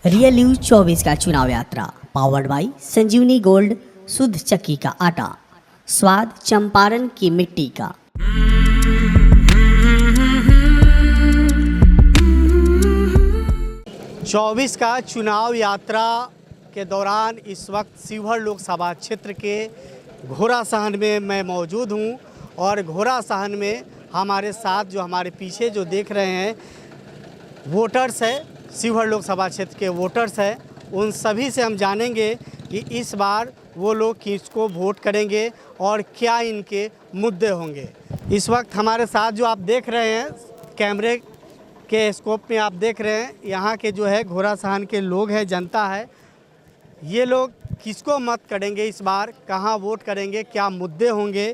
Real news 24 का चुनाव यात्रा पावर्ड बाई संजीवनी गोल्ड, शुद्ध चक्की का आटा, स्वाद चंपारण की मिट्टी का। चौबीस का चुनाव यात्रा के दौरान इस वक्त शिवहर लोकसभा क्षेत्र के घोड़ासहन में मैं मौजूद हूं और घोड़ासहन में हमारे साथ जो हमारे पीछे जो देख रहे हैं वोटर्स है, शिवहर लोकसभा क्षेत्र के वोटर्स हैं। उन सभी से हम जानेंगे कि इस बार वो लोग किसको वोट करेंगे और क्या इनके मुद्दे होंगे। इस वक्त हमारे साथ जो आप देख रहे हैं कैमरे के स्कोप में आप देख रहे हैं, यहाँ के जो है घोड़ासहन के लोग हैं, जनता है। ये लोग किसको मत करेंगे इस बार, कहाँ वोट करेंगे, क्या मुद्दे होंगे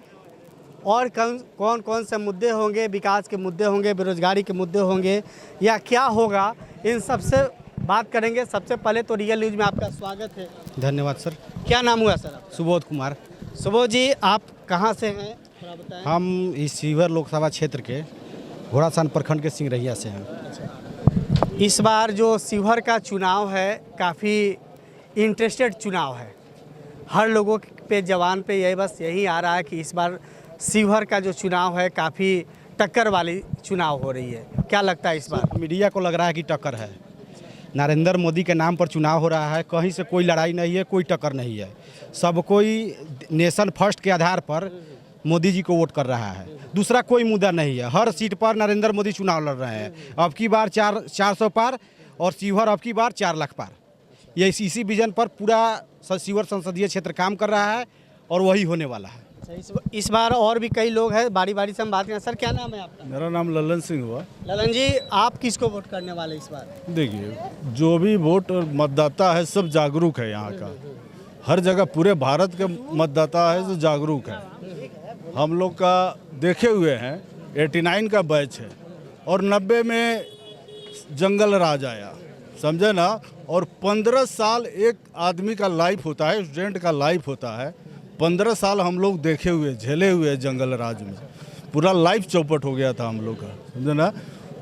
और कौन कौन से मुद्दे होंगे, विकास के मुद्दे होंगे, बेरोजगारी के मुद्दे होंगे या क्या होगा, इन सब से बात करेंगे। सबसे पहले तो रियल न्यूज़ में आपका स्वागत है। धन्यवाद सर। क्या नाम हुआ सर? सुबोध कुमार। सुबोध जी, आप कहाँ से हैं थोड़ा बताएं। हम इस शिवहर लोकसभा क्षेत्र के घोड़ासहन प्रखंड के सिंगरैया से हैं। इस बार जो शिवहर का चुनाव है काफ़ी इंटरेस्टेड चुनाव है। हर लोगों पे जवान पे यही आ रहा है कि इस बार शिवहर का जो चुनाव है काफ़ी टक्कर वाली चुनाव हो रही है। क्या लगता है इस बार? मीडिया को लग रहा है कि टक्कर है। नरेंद्र मोदी के नाम पर चुनाव हो रहा है, कहीं से कोई लड़ाई नहीं है, कोई टक्कर नहीं है। सब कोई नेशन फर्स्ट के आधार पर मोदी जी को वोट कर रहा है, दूसरा कोई मुद्दा नहीं है। हर सीट पर नरेंद्र मोदी चुनाव लड़ रहे हैं। अब की बार 400 पार और शिवहर अब की बार 4 लाख पार। ये इसी विजन पर पूरा शिवहर संसदीय क्षेत्र काम कर रहा है और वही होने वाला है। इस बार और भी कई लोग हैं, बारी बारी से हम बात करें। सर क्या नाम है आपका? मेरा नाम ललन सिंह हुआ। ललन जी, आप किसको वोट करने वाले इस बार? देखिए, जो भी वोट और मतदाता है सब जागरूक है। यहाँ का हर जगह पूरे भारत के मतदाता है जो जागरूक है। हम लोग का देखे हुए हैं 89 का बैच है और 90 में जंगल राज आया, समझे ना। और 15 साल एक आदमी का लाइफ होता है, स्टूडेंट का लाइफ होता है। 15 साल हम लोग देखे हुए, झेले हुए जंगल राज में, पूरा लाइफ चौपट हो गया था हम लोग का, समझे ना।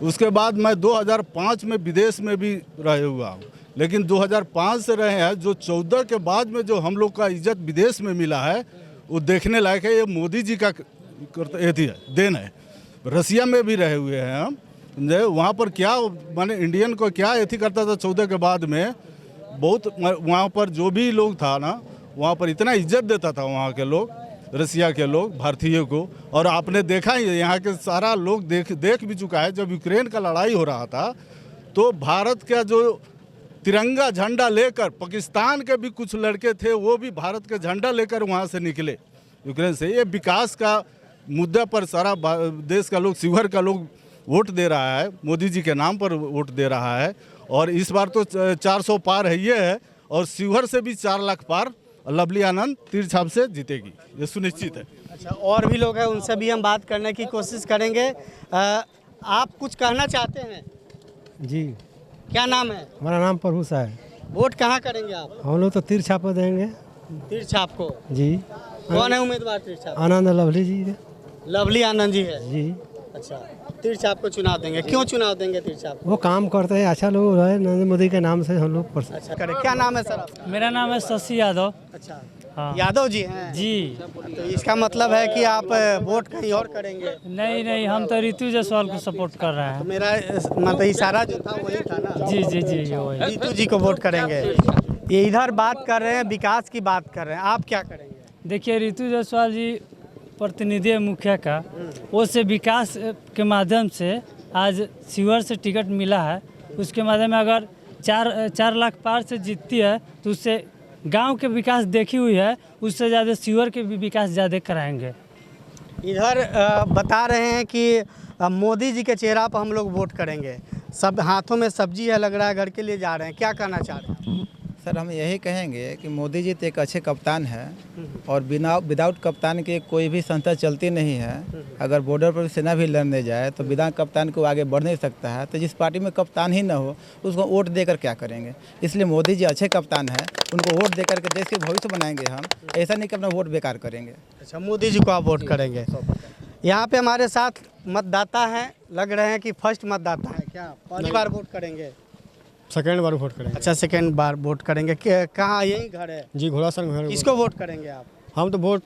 उसके बाद मैं 2005 में विदेश में भी रहे हुआ हूँ, लेकिन 2005 से रहे हैं। जो 14 के बाद में जो हम लोग का इज्जत विदेश में मिला है वो देखने लायक है। ये मोदी जी का देन है। रसिया में भी रहे हुए हैं हम, समझे। वहाँ पर क्या माने इंडियन को क्या एथी करता था 14 के बाद में, बहुत वहाँ पर जो भी लोग था ना, वहाँ पर इतना इज्जत देता था वहाँ के लोग, रसिया के लोग भारतीयों को। और आपने देखा ही यहाँ के सारा लोग देख भी चुका है। जब यूक्रेन का लड़ाई हो रहा था तो भारत का जो तिरंगा झंडा लेकर, पाकिस्तान के भी कुछ लड़के थे वो भी भारत का झंडा लेकर वहाँ से निकले यूक्रेन से। ये विकास का मुद्दा पर सारा देश का लोग, शिवहर का लोग वोट दे रहा है, मोदी जी के नाम पर वोट दे रहा है। और इस बार तो 400 पार है ये है, और शिवहर से भी 4 लाख पार लवली आनंद तीर छाप से जीतेगी, ये सुनिश्चित है। अच्छा, और भी लोग हैं, उनसे भी हम बात करने की कोशिश करेंगे। आप कुछ कहना चाहते हैं? जी। क्या नाम है? हमारा नाम प्रभुसा है। वोट कहाँ करेंगे आप? हम लोग तो तीर छाप देंगे। तीर छाप को? जी। कौन है उम्मीदवार तीर छाप? आनंद लवली जी। लवली आनंद जी है जी। अच्छा, तीर छाप को चुनाव देंगे। क्यों चुनाव देंगे तीर छाप? वो काम करते हैं, अच्छा लोग है, नरेंद्र मोदी के नाम से हम लोग अच्छा करें। क्या नाम है सर आपका? मेरा नाम है शशि यादव। अच्छा, हाँ। यादव जी हैं जी। तो इसका मतलब है कि आप वोट कहीं और करेंगे? नहीं, हम तो ऋतु जायसवाल को सपोर्ट कर रहे तो हैं। मेरा मतलब इशारा जो था वही था ना। जी जी जी वही। ऋतु जी को वोट करेंगे। ये इधर बात कर रहे हैं, विकास की बात कर रहे हैं, आप क्या करेंगे? देखिए, ऋतु जायसवाल जी प्रतिनिधि है मुखिया का, वो से विकास के माध्यम से आज शिवहर से टिकट मिला है। उसके माध्यम में अगर 4 लाख पार से जीतती है तो उससे गांव के विकास देखी हुई है, उससे ज़्यादा शिवहर के भी विकास ज़्यादा कराएंगे। इधर बता रहे हैं कि मोदी जी के चेहरा पर हम लोग वोट करेंगे। सब हाथों में सब्जी है, लग रहा है घर के लिए जा रहे हैं। क्या कहना चाह रहे हैं? सर, हम यही कहेंगे कि मोदी जी तो एक अच्छे कप्तान हैं और विदाउट कप्तान के कोई भी संस्था चलती नहीं है। अगर बॉर्डर पर सेना भी लड़ने जाए तो बिना कप्तान को आगे बढ़ नहीं सकता है। तो जिस पार्टी में कप्तान ही ना हो उसको वोट देकर क्या करेंगे। इसलिए मोदी जी अच्छे कप्तान हैं, उनको वोट देकर के देश के भविष्य बनाएंगे हम। ऐसा नहीं कि अपना वोट बेकार करेंगे। अच्छा, मोदी जी को आप वोट करेंगे। यहाँ पे हमारे साथ मतदाता हैं, लग रहे हैं कि फर्स्ट मतदाता है। क्या पहली बार वोट करेंगे? सेकेंड बार वोट करेंगे। अच्छा, सेकेंड बार वोट करेंगे। कहाँ यही घर है? जी, घोड़ासर घर। किसको वोट करेंगे आप? हम तो वोट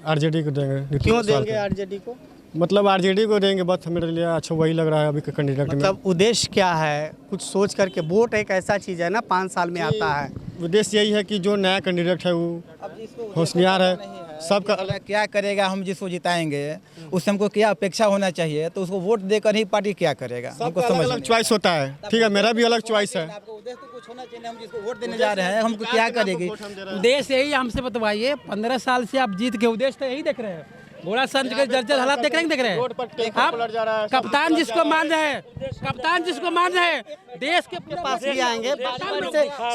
आरजेडी को देंगे। क्यों देंगे आरजेडी को? मतलब आरजेडी को देंगे, बस मेरे लिए अच्छा वही लग रहा है अभी के कैंडिडेट में। मतलब उद्देश्य क्या है? कुछ सोच करके। वोट एक ऐसा चीज़ है ना, 5 साल में आता है। उद्देश्य यही है कि जो नया कैंडिडेट है वो होशियार है, सबका क्या करेगा, हम जिसको जिताएंगे उससे हमको क्या अपेक्षा होना चाहिए, तो उसको वोट देकर ही पार्टी क्या करेगा हमको समझ अलग चॉइस होता है। ठीक है, मेरा भी अलग चॉइस है। आपको उद्देश्य तो कुछ होना चाहिए। हम जिसको वोट देने जा रहे हैं हमको क्या करेगी? उद्देश्य यही हमसे बतवाइए। 15 साल से आप जीत के उद्देश्य तो यही देख रहे हैं। घोड़ा संत के जर्जर हालात देख रहे हैं। आप कप्तान जिसको मान रहे हैं, कप्तान जिसको मान रहे हैं, देश के पास भी आएंगे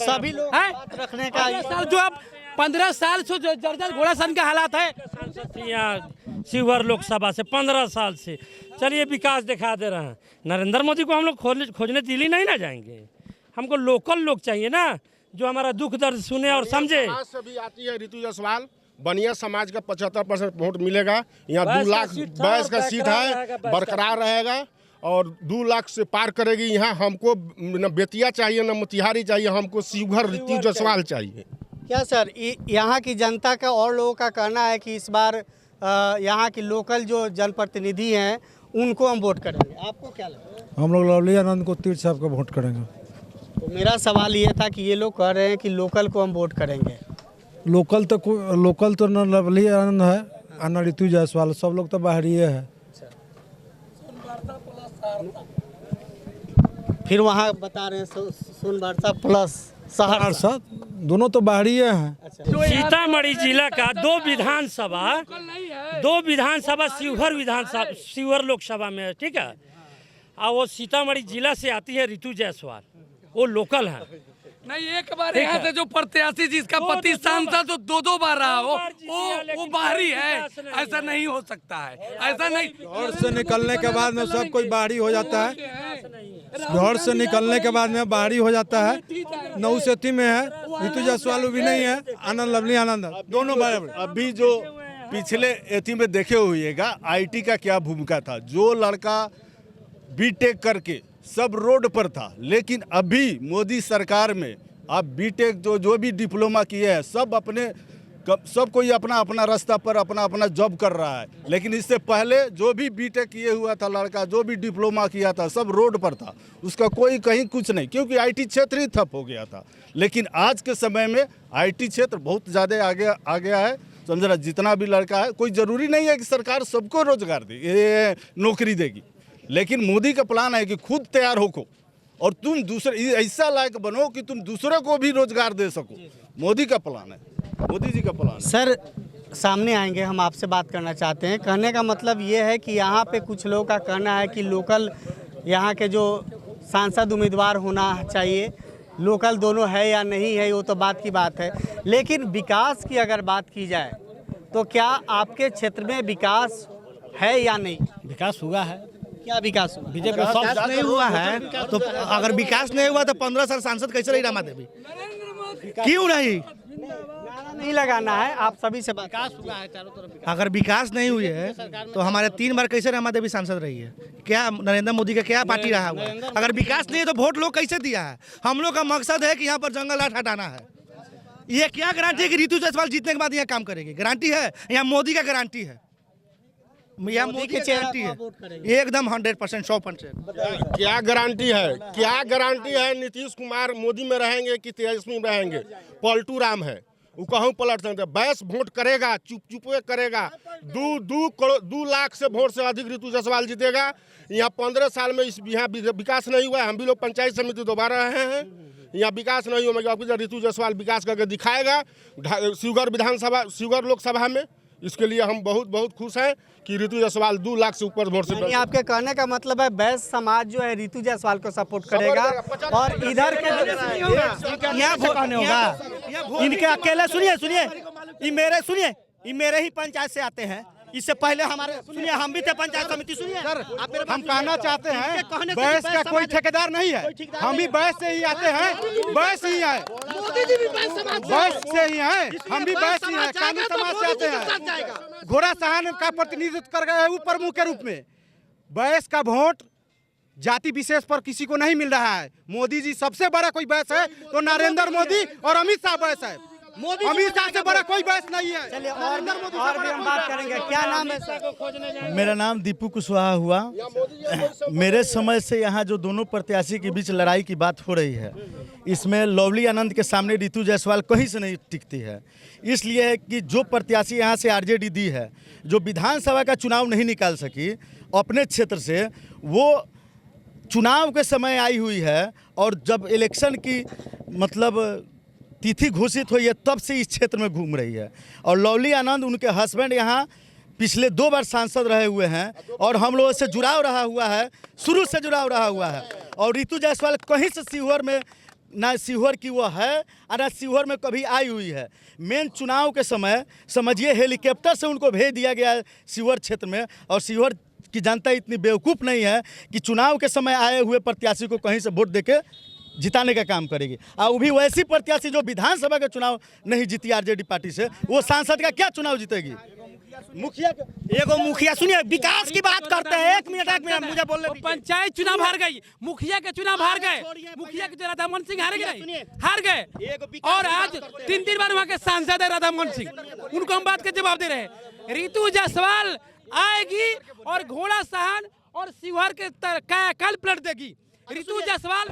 सभी लोग रखने का। 15 साल से जो जर्जर घोड़ा संत का हालात है। यहाँ शिवहर लोकसभा से 15 साल से चलिए विकास दिखा दे रहे हैं। नरेंद्र मोदी को हम लोग खोजने दिल्ली नहीं ना जाएंगे। हमको लोकल लोग चाहिए ना, जो हमारा दुख दर्द सुने और समझे। भी आती है ऋतु जायसवाल, बनिया समाज का 75% वोट मिलेगा। यहाँ 2 लाख 22 का सीट है, बरकरार रहेगा और 2 लाख से पार करेगी। यहाँ हमको न बेतिया चाहिए न मोतिहारी चाहिए, हमको शिवहर ऋतु जायसवाल चाहिए। क्या सर, यहाँ की जनता का और लोगों का कहना है कि इस बार यहाँ की लोकल जो जनप्रतिनिधि हैं उनको हम वोट करेंगे। आपको क्या लगता है? हम लोग लवली आनंद को तीर्थ साहब को वोट करेंगे। तो मेरा सवाल ये था कि ये लोग कह रहे हैं कि लोकल को हम वोट करेंगे। लोकल तो न लवली आनंद है न ऋतु जायसवाल, सब लोग तो बाहरी है। फिर वहाँ बता रहे हैं सोनबरसा प्लस सहरसा, दोनों तो बाहरी हैं। सीतामढ़ी जिला का 2 विधानसभा शिवहर लोकसभा में है, ठीक है। और वो सीतामढ़ी जिला से आती है ऋतु जायसवाल, वो लोकल है। नहीं, एक बार यहाँ से जो प्रत्याशी जिसका पति सांसद तो 2 बार रहा हो, वो बाहरी है। ऐसा नहीं हो सकता है, ऐसा नहीं। घर से निकलने के बाद में सब कोई बाहरी हो जाता है। घर से निकलने के बाद में बाहरी हो जाता है। 9 से 3 में है ऋतु जायसवाल भी नहीं है, आनंद लवली आनंद दोनों बराबर। अभी जो पिछले एथी में देखे हुएगा आईटी का क्या भूमिका था। जो लड़का बीटेक करके सब रोड पर था, लेकिन अभी मोदी सरकार में अब बीटेक जो भी डिप्लोमा किए हैं सब कोई अपना अपना रास्ता पर अपना जॉब कर रहा है। लेकिन इससे पहले जो भी बीटेक किए हुआ था लड़का, जो भी डिप्लोमा किया था, सब रोड पर था, उसका कोई कहीं कुछ नहीं, क्योंकि आईटी क्षेत्र ही ठप हो गया था। लेकिन आज के समय में आईटी क्षेत्र बहुत ज़्यादा आ गया है। समझ रहा, जितना भी लड़का है, कोई ज़रूरी नहीं है कि सरकार सबको रोजगार देगी, नौकरी देगी। लेकिन मोदी का प्लान है कि खुद तैयार होको और तुम दूसरे ऐसा लायक बनो कि तुम दूसरे को भी रोजगार दे सको। मोदी का प्लान है, मोदी जी का प्लान। सर सामने आएंगे, हम आपसे बात करना चाहते हैं। कहने का मतलब ये है कि यहाँ पे कुछ लोगों का कहना है कि लोकल यहाँ के जो सांसद उम्मीदवार होना चाहिए, लोकल दोनों है या नहीं है वो तो बात की बात है। लेकिन विकास की अगर बात की जाए तो क्या आपके क्षेत्र में विकास है या नहीं? विकास हुआ है। क्या विकास हुआ? बीजेपी सब नहीं हुआ है, तो अगर विकास नहीं हुआ तो 15 साल सांसद कैसे रही रमा देवी? क्यों नहीं? नहीं लगाना है, आप सभी से बात। विकास हुआ है चारों तरफ। अगर विकास नहीं हुई है तो हमारे 3 बार कैसे रमा देवी सांसद रही है? क्या नरेंद्र मोदी का क्या पार्टी रहा हुआ है? अगर विकास नहीं है तो वोट लोग कैसे दिया है? हम लोग का मकसद है कि यहाँ पर जंगल आठ हटाना है। ये क्या गारंटी है कि ऋतु जायसवाल जीतने के बाद यहाँ काम करेगी? गारंटी है? यहाँ मोदी का गारंटी है, यहाँ मोदी की गारंटी है एकदम 100% 100%। क्या गारंटी है? क्या गारंटी है? नीतीश कुमार मोदी में रहेंगे कि तेजस्वी में रहेंगे? पलटू राम है, वो कहूँ पलट सकते। 22 वोट करेगा, चुपे करेगा। 2 लाख से वोट से अधिक ऋतु जायसवाल जीतेगा। यहाँ 15 साल में इस यहाँ विकास नहीं हुआ है। हम भी लोग पंचायत समिति दोबारा रहे हैं, यहाँ विकास नहीं हुआ। ऋतु जायसवाल विकास करके दिखाएगा शिवहर लोकसभा में। इसके लिए हम बहुत खुश हैं कि ऋतु जायसवाल 2 लाख से ऊपर वोट से। आपके कहने का मतलब है वैश्य समाज जो है ऋतु जायसवाल को सपोर्ट करेगा और इधर के होगा इनके अकेले। सुनिए, ये मेरे ही पंचायत से आते हैं। इससे पहले हमारे सुनिए, हम भी थे पंचायत समिति। सुनिए सर, हम कहना चाहते हैं बैस का कोई ठेकेदार नहीं है, हम भी बैस से ही आते हैं, बैस ही है, बैस से ही हैं, हम भी बैस ही हैं, कानूनी समाज से आते हैं। घोड़ा सहन का प्रतिनिधित्व कर गए ऊपर मुँह के रूप में। बैस का वोट जाति विशेष पर किसी को नहीं मिल रहा है। मोदी जी सबसे बड़ा कोई बहस है तो नरेंद्र मोदी और अमित शाह बहस है। अमित शाह से बड़ा कोई बहस नहीं है। चलिए और भी हम बात करेंगे। क्या नाम है सर? मेरा नाम दीपू कुशवाहा हुआ। मेरे समझ से यहाँ जो दोनों प्रत्याशी के बीच लड़ाई की बात हो रही है, इसमें लवली आनंद के सामने रितु जायसवाल कहीं से नहीं टिकती है। इसलिए है कि जो प्रत्याशी यहाँ से आरजेडी दी है, जो विधानसभा का चुनाव नहीं निकाल सकी अपने क्षेत्र से, वो चुनाव के समय आई हुई है और जब इलेक्शन की मतलब तिथि घोषित हुई है तब से इस क्षेत्र में घूम रही है। और लवली आनंद उनके हस्बैंड यहाँ पिछले 2 बार सांसद रहे हुए हैं और हम लोगों से जुड़ाव रहा हुआ है, शुरू से जुड़ाव रहा हुआ है। और रितु जायसवाल कहीं से सीहोर में ना सीहोर की वो है और ना सीहोर में कभी आई हुई है। मेन चुनाव के समय समझिए हेलीकॉप्टर से उनको भेज दिया गया है सीहोर क्षेत्र में। और सीहोर की जनता इतनी बेवकूफ़ नहीं है कि चुनाव के समय आए हुए प्रत्याशी को कहीं से वोट देके जिताने का काम करेगी। और वो भी वैसी प्रत्याशी जो विधानसभा का चुनाव नहीं जीती आरजेडी पार्टी से, वो सांसद का क्या चुनाव जीतेगी? मुखिया एगो मुखिया, सुनिए विकास की बात करते हैं। एक मिनट मुझे बोलने दीजिए। पंचायत चुनाव हार गई, मुखिया के चुनाव हार गए, मुखिया के राधा मोहन सिंह हार गए और आज 3 बार वहाँ के सांसद है राधा मोहन सिंह, उनको हम बात के जवाब दे रहे हैं। रितु जायसवाल आएगी और घोड़ा सहन और शिवहर के कायाकल्प पलट देगी। रितु जायसवाल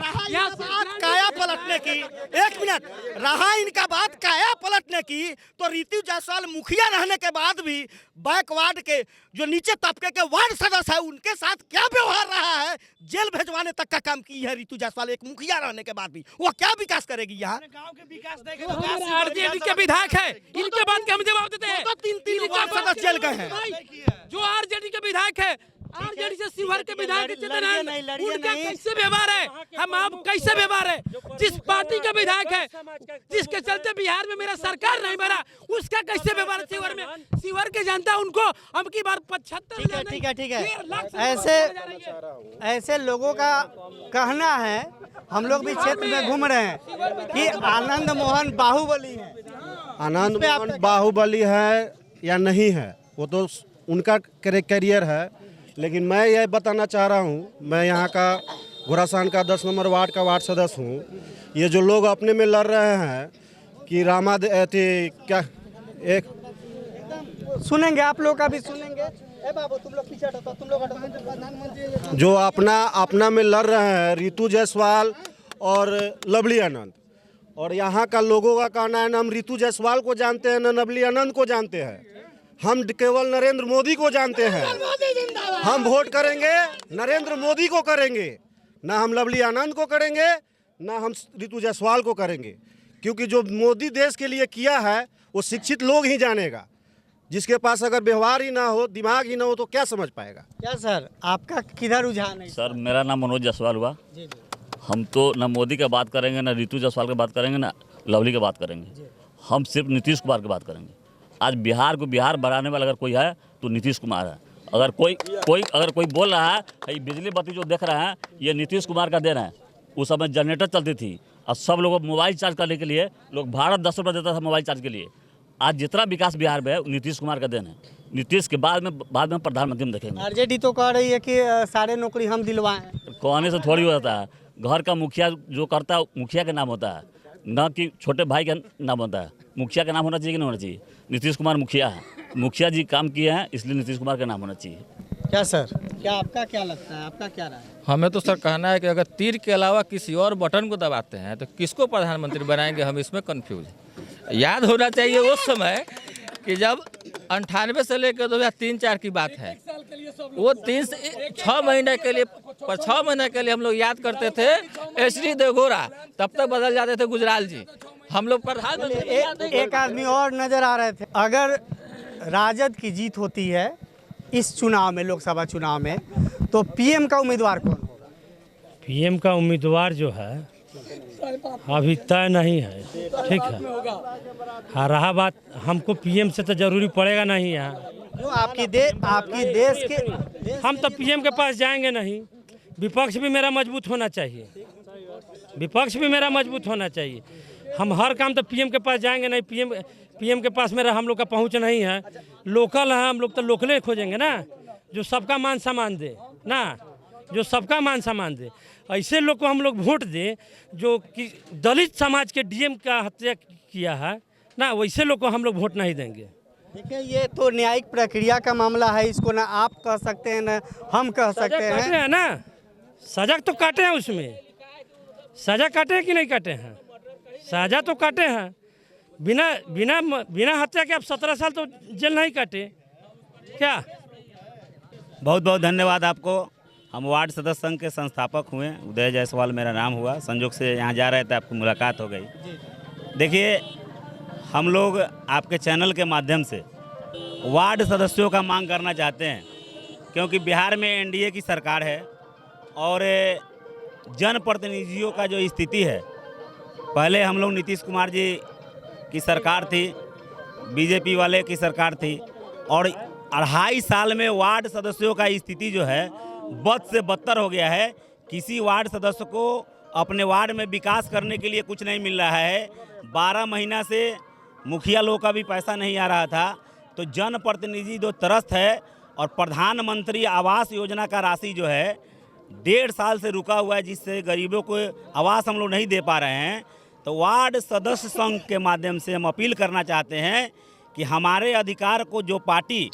काया पलटने की, एक मिनट रहा इनका बात काया पलटने की, तो रितु जायसवाल मुखिया रहने के बाद भी बैकवार्ड के जो नीचे तबके के वार्ड सदस्य है उनके साथ क्या व्यवहार रहा है, जेल भेजवाने तक का काम की है रितु जायसवाल एक मुखिया रहने के बाद भी। वो क्या विकास करेगी यहाँ? गांव के विकास आरजेडी के विधायक है, इनके बात के हम जवाब देते हैं। 3 वार्ड सदस्य जेल गए हैं। जो आरजेडी के विधायक है, आरजेडी से शिवहर के विधायक उनका कैसे व्यवहार है, हम आप कैसे व्यवहार है? जिस पार्टी का विधायक है, जिसके चलते बिहार में मेरा सरकार नहीं बना, उसका कैसे व्यवहार है शिवहर में? शिवहर की जनता उनको अब की बार 75 ठीक है। ऐसे लोगों का कहना है, हम लोग भी क्षेत्र में घूम रहे हैं कि आनंद मोहन बाहुबली है। आनंद मोहन बाहुबली है या नहीं है वो तो उनका करियर है, लेकिन मैं ये बताना चाह रहा हूँ, मैं यहाँ का घोड़ासान का 10 नंबर वार्ड का वार्ड सदस्य हूँ। ये जो लोग अपने में लड़ रहे हैं कि क्या एक सुनेंगे, आप लोग का भी सुनेंगे। ए बाबू तुम लोग पीछे हटो, तुम लोग हटो। जो अपना में लड़ रहे हैं रितु जायसवाल और लवली आनंद, और यहाँ का लोगों का कहना है ना हम रितु जायसवाल को जानते हैं ना लवली आनंद को जानते हैं, हम केवल नरेंद्र मोदी को जानते हैं। हम वोट करेंगे नरेंद्र मोदी को करेंगे, ना हम लवली आनंद को करेंगे ना हम रितु जायसवाल को करेंगे, क्योंकि जो मोदी देश के लिए किया है वो शिक्षित लोग ही जानेगा। जिसके पास अगर व्यवहार ही ना हो, दिमाग ही ना हो, तो क्या समझ पाएगा? क्या सर आपका किधर रुझान है? सर मेरा नाम मनोज जायसवाल हुआ। हम तो ना मोदी का बात करेंगे, ना रितु जायसवाल की बात करेंगे, ना लवली की बात करेंगे। हम सिर्फ नीतीश कुमार की बात करेंगे। आज बिहार को बिहार बढ़ाने वाला अगर कोई है तो नीतीश कुमार है। अगर कोई बोल रहा है ये बिजली बत्ती जो देख रहे हैं ये नीतीश कुमार का देन है, उस समय जनरेटर चलती थी और सब लोग मोबाइल चार्ज करने के लिए लोग भारत 10 रुपये देता था मोबाइल चार्ज के लिए। आज जितना विकास बिहार में है नीतीश कुमार का देन है। नीतीश के बाद में प्रधानमंत्री में देखेंगे। आरजेडी तो कह रही है कि सारे नौकरी हम दिलवाएं। कहने से थोड़ी हो जाता है। घर का मुखिया जो करता है मुखिया का नाम होता है, न कि छोटे भाई का नाम होता है। मुखिया का नाम होना चाहिए कि नहीं होना चाहिए? नीतीश कुमार मुखिया है, मुखिया जी काम किए हैं, इसलिए नीतीश कुमार का नाम होना चाहिए। क्या सर, क्या आपका क्या लगता है, आपका क्या राय है? हमें तो सर कहना है कि अगर तीर के अलावा किसी और बटन को दबाते हैं तो किसको प्रधानमंत्री बनाएंगे, हम इसमें कंफ्यूज हैं। याद होना चाहिए उस समय कि जब 98 से लेकर 2003-4 की बात है, वो 3 से 6 महीने के लिए 6 महीने के लिए हम लोग याद करते थे एचडी देवगौड़ा, तब तक बदल जाते थे गुजराल जी। हम लोग प्रधानमंत्री एक आदमी और नजर आ रहे थे। अगर राजद की जीत होती है इस चुनाव में, लोकसभा चुनाव में, तो पीएम का उम्मीदवार कौन होगा? पीएम का उम्मीदवार जो है अभी तय नहीं है, ठीक है। हाँ, रहा बात हमको पीएम से तो जरूरी पड़ेगा नहीं यहाँ। आपकी देश के हम तो पीएम के पास जाएंगे नहीं। विपक्ष भी मेरा मजबूत होना चाहिए, विपक्ष भी मेरा मजबूत होना चाहिए। हम हर काम तो पीएम के पास जाएंगे नहीं। पीएम के पास मेरा हम लोग का पहुंच नहीं है। लोकल है, हम लोग तो लोकले खोजेंगे ना, जो सबका मान सम्मान दे ना, जो सबका मान सम्मान दे। ऐसे लोग को हम लोग वोट दें जो कि दलित समाज के डीएम का हत्या किया है ना, वैसे लोग को हम लोग वोट नहीं देंगे। देखिए ये तो न्यायिक प्रक्रिया का मामला है, इसको ना आप कह सकते हैं ना हम कह सकते हैं ना। सजा तो काटे हैं, उसमें सजा काटे हैं कि नहीं काटे हैं? सजा तो काटे हैं। बिना बिना बिना हत्या के आप 17 साल तो जेल नहीं काटे क्या? बहुत बहुत धन्यवाद आपको। हम वार्ड सदस्य संघ के संस्थापक हुए, उदय जायसवाल मेरा नाम हुआ। संजोग से यहाँ जा रहे थे, आपको मुलाकात हो गई। देखिए, हम लोग आपके चैनल के माध्यम से वार्ड सदस्यों का मांग करना चाहते हैं, क्योंकि बिहार में एनडीए की सरकार है और जनप्रतिनिधियों का जो स्थिति है, पहले हम लोग नीतीश कुमार जी की सरकार थी, बीजेपी वाले की सरकार थी, और 2.5 साल में वार्ड सदस्यों का स्थिति जो है बद से बदतर हो गया है। किसी वार्ड सदस्य को अपने वार्ड में विकास करने के लिए कुछ नहीं मिल रहा है। 12 महीना से मुखिया लोग का भी पैसा नहीं आ रहा था। तो जनप्रतिनिधि जो त्रस्त है, और प्रधानमंत्री आवास योजना का राशि जो है 1.5 साल से रुका हुआ है, जिससे गरीबों को आवास हम लोग नहीं दे पा रहे हैं। तो वार्ड सदस्य संघ के माध्यम से हम अपील करना चाहते हैं कि हमारे अधिकार को जो पार्टी,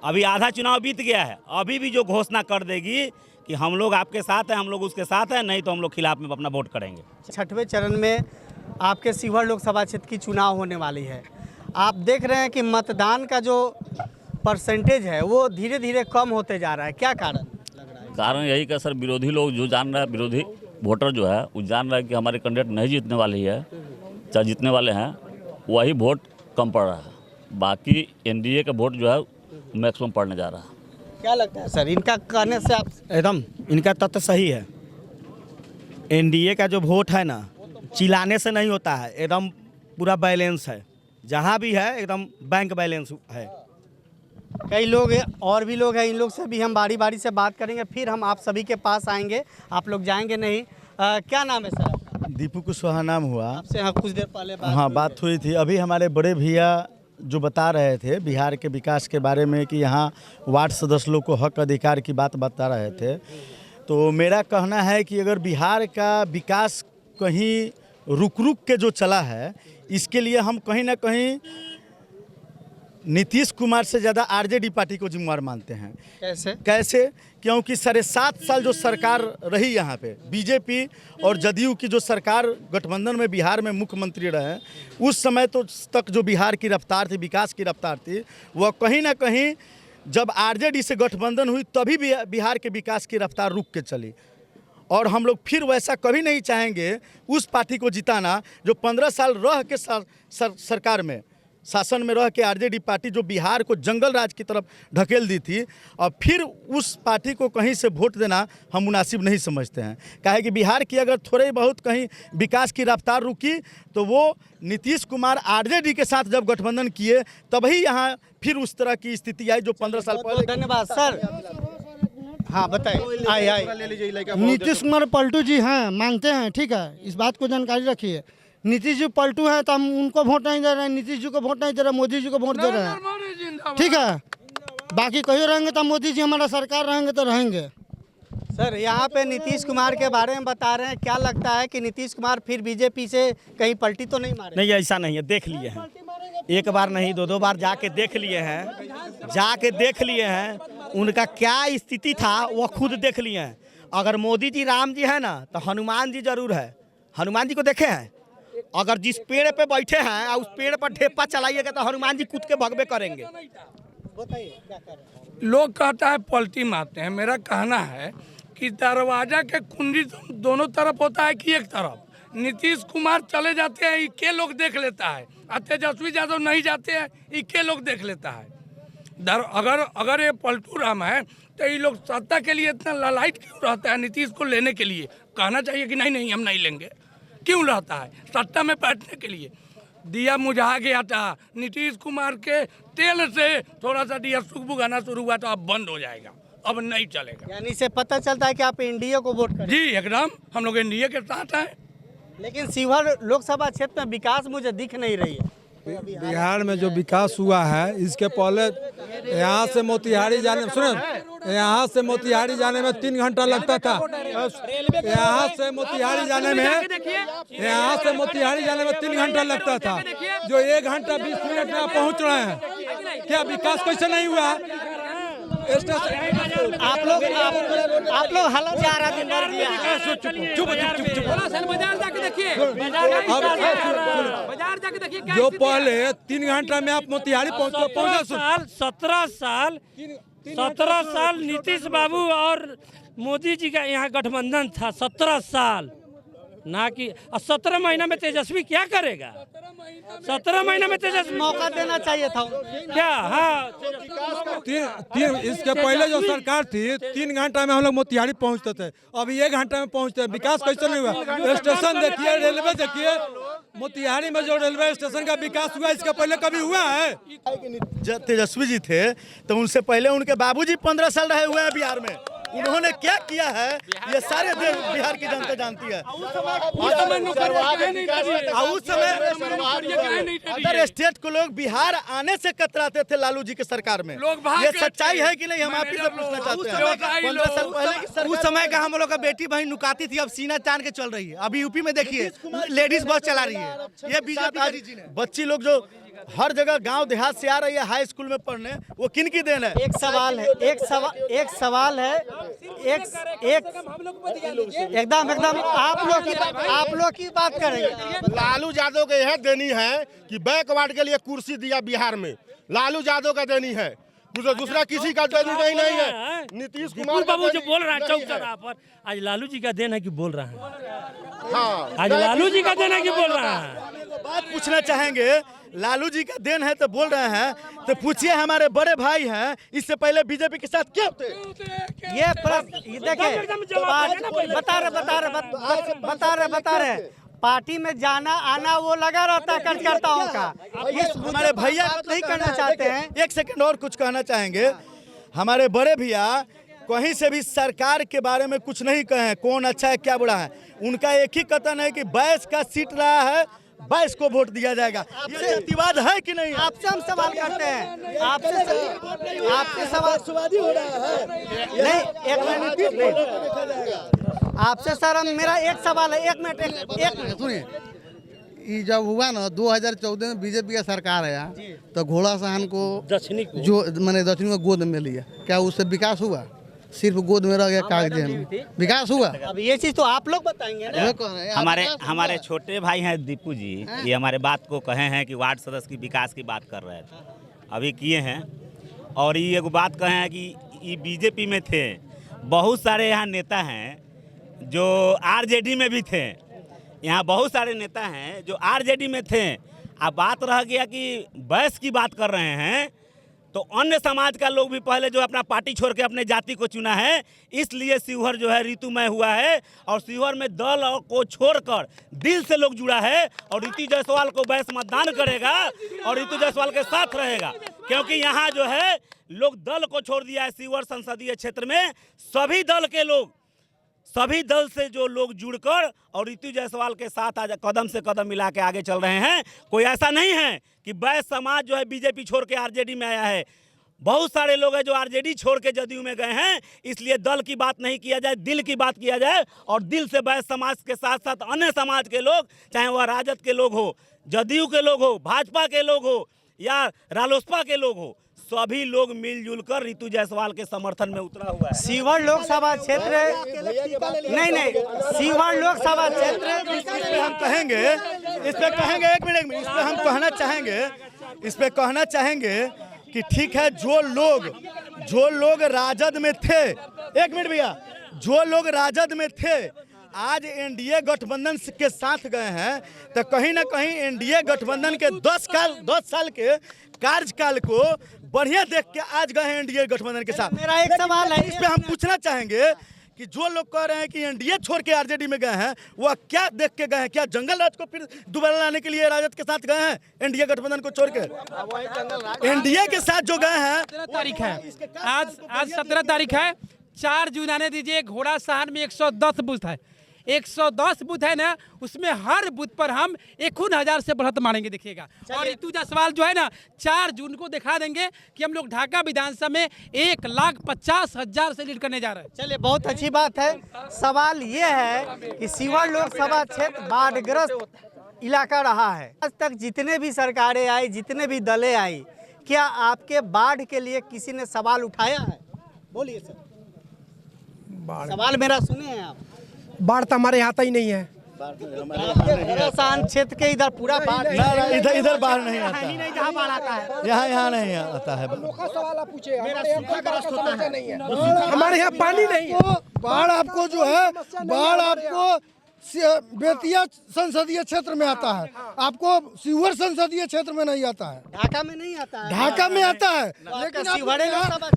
अभी आधा चुनाव बीत गया है, अभी भी जो घोषणा कर देगी कि हम लोग आपके साथ हैं, हम लोग उसके साथ हैं, नहीं तो हम लोग खिलाफ में अपना वोट करेंगे। 6वें चरण में आपके शिवहर लोकसभा क्षेत्र की चुनाव होने वाली है। आप देख रहे हैं कि मतदान का जो परसेंटेज है वो धीरे धीरे कम होते जा रहा है, क्या कारण लग रहा है? कारण यही का सर, विरोधी लोग जो जान रहा है, विरोधी वोटर जो है वो जान रहा है कि हमारे कैंडिडेट नहीं जीतने वाली है, चाहे जीतने वाले हैं वही वोट कम पड़ रहा है। बाकी एनडीए का वोट जो है मैक्सिमम पड़ने जा रहा है। क्या लगता है सर, इनका कहने से आप? एकदम इनका तथ्य सही है। एनडीए का जो वोट है ना, चिल्लाने से नहीं होता है, एकदम पूरा बैलेंस है। जहाँ भी है एकदम बैंक बैलेंस है। कई लोग और भी लोग हैं, इन लोग से भी हम बारी बारी से बात करेंगे, फिर हम आप सभी के पास आएंगे, आप लोग जाएंगे नहीं। क्या नाम है सर आपका? दीपू कुशवाहा नाम हुआ। आपसे हाँ कुछ देर पहले बात हुई थी। अभी हमारे बड़े भैया जो बता रहे थे बिहार के विकास के बारे में कि यहाँ वार्ड सदस्य को हक अधिकार की बात बता रहे थे। तो मेरा कहना है कि अगर बिहार का विकास कहीं रुक रुक के जो चला है, इसके लिए हम कहीं ना कहीं नीतीश कुमार से ज़्यादा आरजेडी पार्टी को जिम्मेवार मानते हैं। कैसे? क्योंकि 7.5 साल जो सरकार रही यहाँ पे, बीजेपी और जदयू की जो सरकार गठबंधन में बिहार में मुख्यमंत्री रहे, उस समय तो तक जो बिहार की रफ्तार थी, विकास की रफ्तार थी, वह कहीं ना कहीं जब आरजेडी से गठबंधन हुई तभी बिहार के विकास की रफ्तार रुक के चली। और हम लोग फिर वैसा कभी नहीं चाहेंगे उस पार्टी को जिताना जो 15 साल रह के सरकार में, शासन में रह के आरजेडी पार्टी जो बिहार को जंगल राज की तरफ ढकेल दी थी, और फिर उस पार्टी को कहीं से वोट देना हम मुनासिब नहीं समझते हैं। काहे कि बिहार की अगर थोड़े बहुत कहीं विकास की रफ्तार रुकी तो वो नीतीश कुमार आरजेडी के साथ जब गठबंधन किए तभी यहाँ फिर उस तरह की स्थिति आई जो 15 साल पहले। धन्यवाद सर। हाँ बताइए। आइए। नीतीश कुमार पलटू जी हैं, मानते हैं, ठीक है, इस बात को जानकारी रखिए। नीतीश जी पलटू है तो हम उनको वोट नहीं दे रहे हैं, नीतीश जी को वोट नहीं दे रहे, मोदी जी को वोट दे रहे हैं, ठीक है। बाकी कहीं रहेंगे तो मोदी जी हमारा सरकार रहेंगे तो रहेंगे। सर यहाँ पे नीतीश कुमार के बारे में बता रहे हैं, क्या लगता है कि नीतीश कुमार फिर बीजेपी से कहीं पलटी तो नहीं मारे? नहीं, ऐसा नहीं है, देख लिए हैं, एक बार नहीं 2 बार जाके देख लिए हैं, उनका क्या स्थिति था वो खुद देख लिए हैं। अगर मोदी जी राम जी है ना तो हनुमान जी जरूर है। हनुमान जी को देखे हैं, अगर जिस पेड़ पे बैठे हैं और उस पेड़ पर ढेपा चलाइएगा तो हनुमान जी कूद के भगवे करेंगे। लोग कहता है पलटी मारते हैं, मेरा कहना है कि दरवाजा के कुंडी दोनों तरफ होता है कि एक तरफ। नीतीश कुमार चले जाते हैं, इक्के लोग देख लेता है, और तेजस्वी यादव नहीं जाते हैं, इक्के लोग देख लेता है। अगर ये पलटू राम है तो ये लोग सत्ता के लिए इतना ललायत क्यों रहता है नीतीश को लेने के लिए? कहना चाहिए कि नहीं हम नहीं लेंगे। क्यों रहता है? सत्ता में बैठने के लिए। दिया मुझा गया था नीतीश कुमार के तेल से, थोड़ा सा दिया सुगबुगाना शुरू हुआ तो अब बंद हो जाएगा, अब नहीं चलेगा। यानी से पता चलता है कि आप एनडीए को वोट करें? जी एकदम, हम लोग एनडीए के साथ हैं। लेकिन शिवहर लोकसभा क्षेत्र में विकास मुझे दिख नहीं रही है। बिहार में जो विकास हुआ है, इसके पहले यहाँ से मोतिहारी जाने, सुनो यहाँ से मोतिहारी जाने में 3 घंटा लगता था। यहाँ से मोतिहारी जाने में 3 घंटा लगता था, जो 1 घंटा 20 मिनट में पहुँच रहे हैं। क्या विकास कैसे नहीं हुआ? आप लोग हालत जा रहा दिन भर दिया। बाजार जाके देखिए, जो पहले 3 घंटा में आप मोतिहारी पहुँच 17 साल नीतीश बाबू और मोदी जी का यहाँ गठबंधन था। 17 साल ना कि 17 महीना में तेजस्वी क्या करेगा? 17 महीना में तेजस्वी मौका देना चाहिए था क्या? हाँ, इसके पहले जो सरकार थी 3 घंटा में हम लोग मोतिहारी पहुंचते थे, अभी 1 घंटा में पहुंचते हैं। विकास कैसे नहीं हुआ? स्टेशन देखिए, रेलवे देखिए, मोतिहारी में जो रेलवे स्टेशन का विकास हुआ इसके पहले कभी हुआ है? जब तेजस्वी जी थे तो उनसे पहले उनके बाबूजी 15 साल रहे हुए हैं बिहार में। उन्होंने क्या किया है ये सारे बिहार की जनता जानती है। उस समय अदर स्टेट को लोग बिहार आने से कतराते थे लालू जी के सरकार में। ये सच्चाई है कि नहीं, हम आप ही से पूछना चाहते हैं। 15 साल पहले उस समय का हम लोग का बेटी बहन नुकाती थी, अब सीना तान के चल रही है। अभी यूपी में देखिए लेडीज बस चला रही है, ये बीजेपी जी ने। बच्ची लोग जो हर जगह गांव देहात से आ रही है हाई स्कूल में पढ़ने, वो किन की देन है? एक सवाल है एकदम आप लोग की बात करेंगे। लालू यादव के यह देनी है कि बैकवर्ड के लिए कुर्सी दिया बिहार में, लालू यादव का देनी है, दूसरा किसी का देनी नहीं है। नीतीश कुमार बाबू जो बोल रहा है चौक चौराहा पर, आज लालू जी का देन है कि बोल रहा है? हाँ, आज लालू जी का देन है कि बोल रहा है? बात पूछना चाहेंगे, लालू जी का देन है तो बोल रहे हैं, तो पूछिए हमारे बड़े भाई हैं, इससे पहले बीजेपी के साथ क्या होते? ये देखिए बता रहे पार्टी में जाना आना वो लगा रहता है कार्यकर्ताओं का। हमारे भैया नहीं करना चाहते हैं। 1 सेकंड और कुछ कहना चाहेंगे। हमारे बड़े भैया कहीं से भी सरकार के बारे में कुछ नहीं कहे, कौन अच्छा है क्या बुरा है। उनका एक ही कथन है कि 22 का सीट रहा है, 22 को वोट दिया जाएगा। ये जातिवाद है कि नहीं? आपसे हम सवाल करते हैं, आपसे सवाल हो रहा है। नहीं, एक मिनट आपसे सर मेरा एक सवाल है। एक मिनट सुनिए, ये जब हुआ ना 2014 में बीजेपी का सरकार आया तो घोड़ा सहन को दक्षिणी को गोद में लिया, क्या उससे विकास हुआ? सिर्फ गोद में रह गया कागज में, विकास हुआ? अब ये चीज तो आप लोग बताएंगे। हमारे छोटे भाई हैं दीपू जी, ये हमारे बात को कहे हैं कि वार्ड सदस्य की विकास की बात कर रहे थे, अभी किए हैं। और ये एक बात कहे हैं कि ये बीजेपी में थे, बहुत सारे यहाँ नेता हैं जो आरजेडी में भी थे, यहाँ बहुत सारे नेता हैं जो आरजेडी में थे। अब बात रह गया कि बैस की बात कर रहे हैं, तो अन्य समाज का लोग भी पहले जो अपना पार्टी छोड़ के अपने जाति को चुना है, इसलिए शिवहर जो है ऋतुमय हुआ है। और शिवहर में दल को छोड़कर दिल से लोग जुड़ा है, और ऋतु जायसवाल को बैस मतदान करेगा और ऋतु जायसवाल के साथ रहेगा, क्योंकि यहाँ जो है लोग दल को छोड़ दिया है। शिवहर संसदीय क्षेत्र में सभी दल से जो लोग जुड़कर और ऋतु जायसवाल के साथ आज कदम से कदम मिला के आगे चल रहे हैं। कोई ऐसा नहीं है कि बैस समाज जो है बीजेपी छोड़ के आरजेडी में आया है। बहुत सारे लोग हैं जो आरजेडी छोड़ के जदयू में गए हैं, इसलिए दल की बात नहीं किया जाए, दिल की बात किया जाए। और दिल से बैस समाज के साथ साथ अन्य समाज के लोग, चाहे वह राजद के लोग हो, जदयू के लोग हो, भाजपा के लोग हो या रालोसपा के लोग हो, सभी लोग मिलजुल कर ऋतु जायसवाल के समर्थन में उतरा हुआ है। शिवहर लोकसभा क्षेत्र नहीं शिवहर लोकसभा क्षेत्र इस पे हम कहेंगे, इस पे हम कहना चाहेंगे कि ठीक है, जो लोग राजद में थे, 1 मिनट भैया, जो लोग राजद में थे आज एनडीए गठबंधन के साथ गए हैं, तो कहीं ना कहीं एनडीए गठबंधन के 10 साल के कार्यकाल को बढ़िया देख के आज गए हैं एनडीए गठबंधन के साथ। मेरा एक सवाल है, इस पे हम पूछना चाहेंगे कि जो लोग कह रहे हैं कि एनडीए छोड़ के आरजेडी में गए हैं, वह क्या देख के गए हैं? क्या जंगल राज को फिर दोबारा लाने के लिए राजद के साथ गए हैं एनडीए गठबंधन को छोड़ के? एनडीए के साथ जो गए हैं, तारीख है आज 17 तारीख है, 4 जून आने दीजिए। घोड़ा सहन में 110 बूथ है, 110 बूथ है ना, उसमें हर बूथ पर हम 51,000 से बढ़त मारेंगे, देखिएगा। और ऋतु जायसवाल जो है ना 4 जून को दिखा देंगे कि हम लोग ढाका विधानसभा में 1,50,000 से लीड करने जा रहे हैं। चलिए, बहुत अच्छी बात है। सवाल ये है कि शिवहर लोकसभा क्षेत्र बाढ़ग्रस्त इलाका रहा है। आज तक जितने भी सरकारें आई, जितने भी दलें आई, क्या आपके बाढ़ के लिए किसी ने सवाल उठाया है? बोलिए सर। सवाल मेरा सुने हैं आप? बाढ़ तो हमारे यहाँ आता ही नहीं है। घोड़ासहन क्षेत्र के इधर पूरा बाढ़ इधर बाढ़ नहीं आता है, नहीं जहाँ बाढ़ आता है, यहाँ नहीं आता है। सवाल आप पूछे, हमारे यहाँ पानी नहीं है। बाढ़ आपको जो है, बाढ़ आपको बेतिया संसदीय क्षेत्र में आता है, आपको शिवहर संसदीय क्षेत्र में नहीं आता है। ढाका में नहीं आता है? ढाका में आता है, लेकिन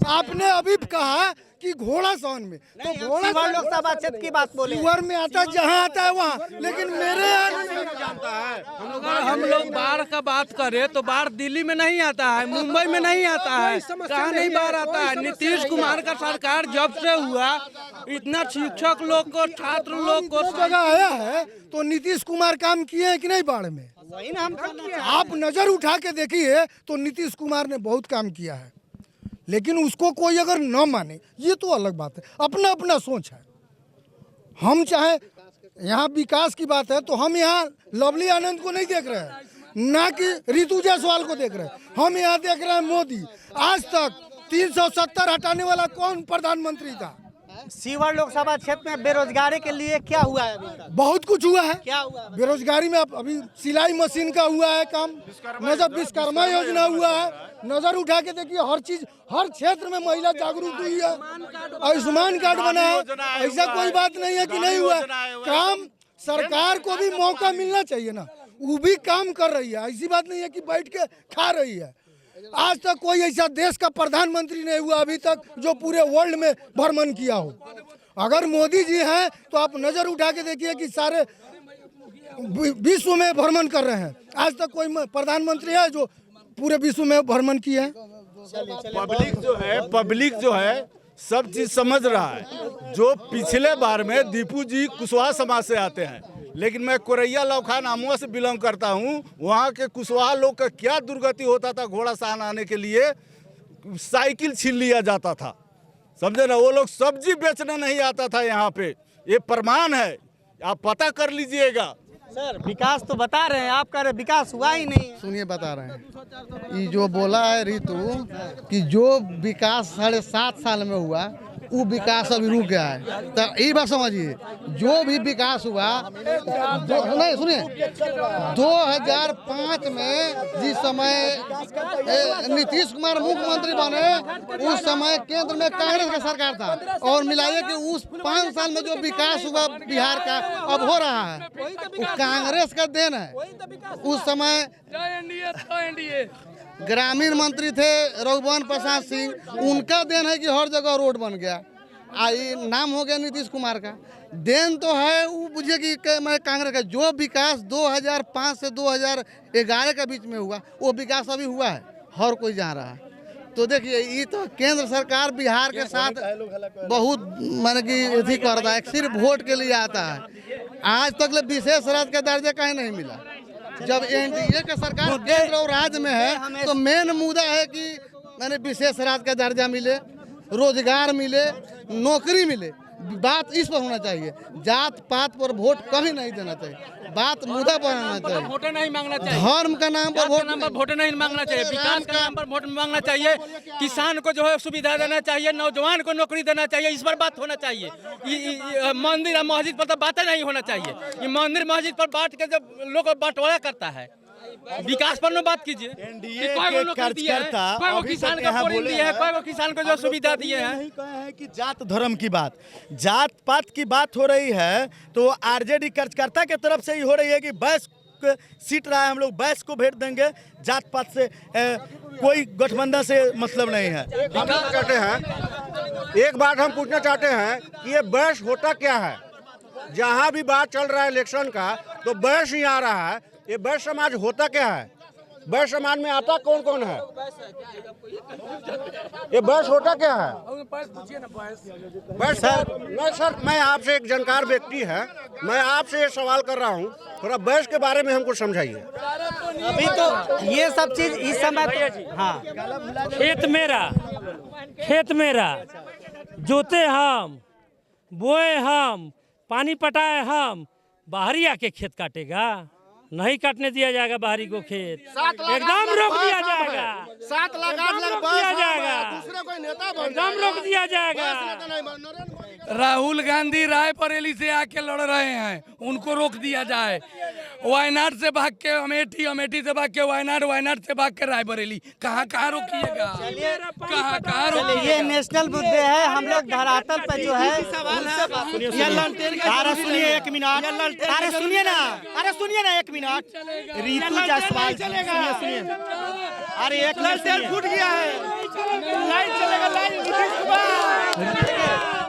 आपने अभी कहा कि घोड़ासहन में, तो शिवहर लोकसभा क्षेत्र की बात बोले। शिवहर में आता है, जहाँ आता है वहाँ, लेकिन मेरे यहाँ नहीं जानता है। हम लोग बाढ़ का बात करें तो बाढ़ दिल्ली में नहीं आता है, मुंबई में नहीं आता है, कहाँ नहीं बाढ़ आता है। नीतीश कुमार का सरकार जब से हुआ, इतना शिक्षक लोग को, छात्र लोग को जगह आया है, तो नीतीश कुमार काम किए हैं कि नहीं बाढ़ में? वही ना हम आप नजर उठा के देखिए तो नीतीश कुमार ने बहुत काम किया है, लेकिन उसको कोई अगर न माने ये तो अलग बात है, अपना अपना सोच है। हम चाहे यहाँ विकास की बात है तो हम यहाँ लवली आनंद को नहीं देख रहे हैं, ना कि ऋतु जायसवाल को देख रहे हैं, हम यहाँ देख रहे हैं मोदी। आज तक 370 हटाने वाला कौन प्रधानमंत्री था? शिवहर लोकसभा क्षेत्र में बेरोजगारी के लिए क्या हुआ है अभी तक? बहुत कुछ हुआ है। क्या हुआ? बेरोजगारी में अभी सिलाई मशीन का हुआ है काम, नजर विश्वकर्मा योजना हुआ है, नजर उठा के देखिए हर चीज, हर क्षेत्र में महिला जागरूक हुई है, आयुष्मान कार्ड बना है। ऐसा कोई बात नहीं है कि नहीं हुआ काम। सरकार को भी मौका मिलना चाहिए ना, वो भी काम कर रही है, ऐसी बात नहीं है कि बैठ के खा रही है। आज तक कोई ऐसा देश का प्रधानमंत्री नहीं हुआ अभी तक जो पूरे वर्ल्ड में भ्रमण किया हो। अगर मोदी जी हैं तो आप नजर उठा के देखिए कि सारे विश्व में भ्रमण कर रहे हैं। आज तक कोई प्रधानमंत्री है जो पूरे विश्व में भ्रमण किए हैं? पब्लिक जो है सब चीज समझ रहा है। जो पिछले बार में दीपू जी कुशवाहा समाज से आते हैं, लेकिन मैं कोरैया लौखान आमुआ से बिलोंग करता हूँ। वहाँ के कुशवाहा लोग का क्या दुर्गति होता था, घोड़ासहन आने के लिए साइकिल छीन लिया जाता था, समझे ना। वो लोग सब्जी बेचने नहीं आता था यहाँ पे, ये प्रमाण है, आप पता कर लीजिएगा। सर विकास तो बता रहे हैं, आप कह रहे विकास हुआ ही नहीं। सुनिए, बता रहे हैं, ये जो बोला है ऋतु कि जो विकास 7.5 साल में हुआ वो विकास अभी रुक गया है, तो ये बात समझिए। जो भी विकास हुआ, नहीं सुनिए, 2005 में जिस समय नीतीश कुमार मुख्यमंत्री बने, उस समय केंद्र में कांग्रेस का सरकार था, और मिलाइए कि उस 5 साल में जो विकास हुआ बिहार का अब हो रहा है, वो कांग्रेस का देन है। उस समय ग्रामीण मंत्री थे रघुवंश प्रसाद सिंह, उनका देन है कि हर जगह रोड बन गया। आई नाम हो गया नीतीश कुमार का, देन तो है वो बुझिए कि मैं कांग्रेस का। जो विकास 2005 से 2011 के बीच में हुआ, वो विकास अभी हुआ है, हर कोई जा रहा है। तो देखिए, ये तो केंद्र सरकार बिहार के साथ बहुत माने कि अथी करता है, सिर्फ वोट के लिए आता है। आज तक विशेष राज्य का दर्जा कहीं नहीं मिला। जब एनडीए का सरकार केंद्र और राज्य में है तो मेन मुद्दा है कि मैंने विशेष राज्य का दर्जा मिले, रोजगार मिले, नौकरी मिले। बात इस पर होना चाहिए, जात पात पर वोट कभी नहीं देना चाहिए, बात मुद्दा पर होना चाहिए। वोट नहीं मांगना चाहिए, धर्म का नाम पर वोट नहीं मांगना चाहिए, विकास का नाम पर वोट मांगना चाहिए, किसान को जो है सुविधा देना चाहिए, नौजवान को नौकरी देना चाहिए, इस पर बात होना चाहिए। मंदिर और मस्जिद पर तो बातें नहीं होना चाहिए। ये मंदिर मस्जिद पर बांट के जब लोग बंटवारा करता है, विकास पर न बात कीजिए। किसान का बोरिंग दिया है, कोई किसान को जो सुविधा दिए हैं। कि जात धर्म की बात, जात पात की बात हो रही है, तो आरजेडी कार्यकर्ता के तरफ से ही हो रही है कि बैस सीट रहा है, हम लोग बैस को भेज देंगे, जात पात से कोई गठबंधन से मतलब नहीं है। हम कहते हैं, एक बात हम पूछना चाहते हैं कि ये बैस होता क्या है? जहाँ भी बात चल रहा है इलेक्शन का, तो बैस ही आ रहा है। ये बैस समाज होता क्या है? बैस समाज में आता कौन कौन है? ये बैस होता क्या है? बैस सर, मैं आपसे एक जानकार व्यक्ति है, मैं आपसे ये सवाल कर रहा हूँ, थोड़ा बैस के बारे में हमको समझाइए। अभी तो ये सब चीज इस समय हाँ खेत मेरा जोते हम, बोए हम, पानी पटाए हम, बाहरी आके खेत काटेगा? नहीं काटने दिया जाएगा बाहरी को खेत, एकदम रोक दिया जाएगा। 7 लाख 8 लाख दिया जाएगा, दूसरे कोई नेता बन एकदम रोक दिया जाएगा। राहुल गांधी रायबरेली से आके लड़ रहे हैं, उनको रोक दिया जाए। वायनाड से भाग के अमेठी, अमेठी से भाग के वायनाड, वायनाड से भाग के रायबरेली, कहाँ कहाँ रोकिएगा? कहाँ रोकिएगा? ये नेशनल मुद्दे हैं, हम लोग धरातल पे जो है अरे सुनिए 1 मिनट, अरे सुनिए ना, 1 मिनट। ऋतु जायसवाल सुनिए, अरे 1 मिनट फूट गया है, लाइन चलेगा, लाइन नीतीश कुमार।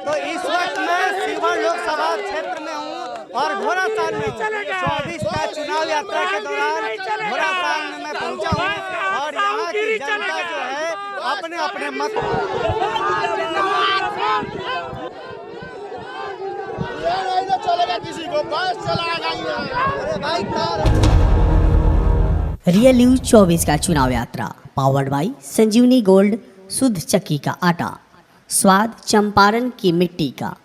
तो इस वक्त मैं सीवर लोकसभा क्षेत्र में हूँ और घोड़ासहन में 24 का चुनाव यात्रा के दौरान घोड़ासहन में मैं पहुँचा हूँ और यहाँ की जनता जो है अपने अपने मत चलेगा, किसी को बस चलाएगा। अरे भाई रियल न्यूज 24 का चुनाव यात्रा पावर्ड बाई संजीवनी गोल्ड, शुद्ध चक्की का आटा, स्वाद चंपारण की मिट्टी का।